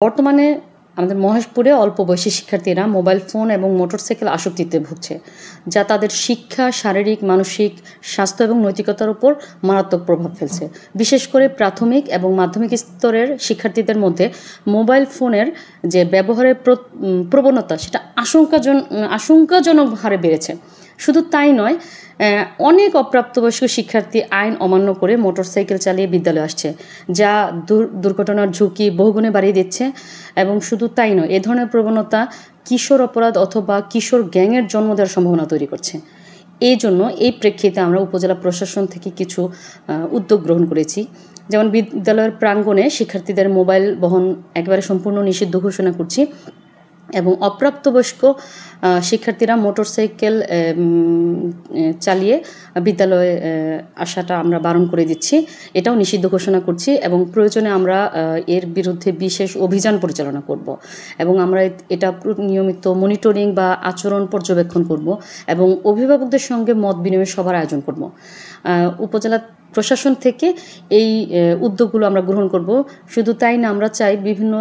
বর্তমানে আমাদের মহেশপুরে অল্প বয়সী শিক্ষার্থীরা মোবাইল ফোন এবং মোটরসাইকেল আসক্তিতে ভুগছে, যা তাদের শিক্ষা, শারীরিক, মানসিক স্বাস্থ্য এবং নৈতিকতার উপর মারাত্মক প্রভাব ফেলছে। বিশেষ করে প্রাথমিক এবং মাধ্যমিক স্তরের শিক্ষার্থীদের মধ্যে মোবাইল ফোনের যে ব্যবহারের প্রবণতা সেটা আশঙ্কাজনক হারে বেড়েছে। শুধু তাই নয়, অনেক অপ্রাপ্তবয়স্ক শিক্ষার্থী আইন অমান্য করে মোটরসাইকেল চালিয়ে বিদ্যালয়ে আসছে, যা দুর্ঘটনার ঝুঁকি বহুগুণে বাড়িয়ে দিচ্ছে। এবং শুধু তাই নয়, এ ধরনের প্রবণতা কিশোর অপরাধ অথবা কিশোর গ্যাংয়ের জন্ম দেওয়ার সম্ভাবনা তৈরি করছে। এই জন্য এই প্রেক্ষিতে আমরা উপজেলা প্রশাসন থেকে কিছু উদ্যোগ গ্রহণ করেছি। যেমন বিদ্যালয়ের প্রাঙ্গণে শিক্ষার্থীদের মোবাইল বহন একেবারে সম্পূর্ণ নিষিদ্ধ ঘোষণা করছি, এবং অপ্রাপ্তবয়স্ক শিক্ষার্থীরা মোটরসাইকেল চালিয়ে বিদ্যালয়ে আসাটা আমরা বারণ করে দিচ্ছি, এটাও নিষিদ্ধ ঘোষণা করছি। এবং প্রয়োজনে আমরা এর বিরুদ্ধে বিশেষ অভিযান পরিচালনা করব, এবং আমরা এটা নিয়মিত মনিটরিং বা আচরণ পর্যবেক্ষণ করব, এবং অভিভাবকদের সঙ্গে মত বিনিময় সভার আয়োজন করব। উপজেলা প্রশাসন থেকে এই উদ্যোগগুলো আমরা গ্রহণ করব। শুধু তাই না, আমরা চাই বিভিন্ন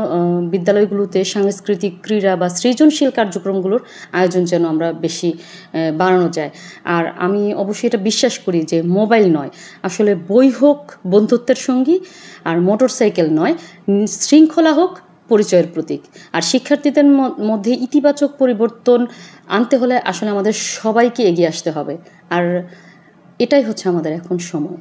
বিদ্যালয়গুলোতে সাংস্কৃতিক, ক্রীড়া বা সৃজনশীল কার্যক্রমগুলোর আয়োজন যেন আমরা বেশি বাড়ানো যায়। আর আমি অবশ্যই এটা বিশ্বাস করি যে মোবাইল নয়, আসলে বই হোক বন্ধুত্বের সঙ্গী, আর মোটরসাইকেল নয় শৃঙ্খলা হোক পরিচয়ের প্রতীক। আর শিক্ষার্থীদের মধ্যে ইতিবাচক পরিবর্তন আনতে হলে আসলে আমাদের সবাইকে এগিয়ে আসতে হবে, আর এটাই হচ্ছে আমাদের এখন সময়।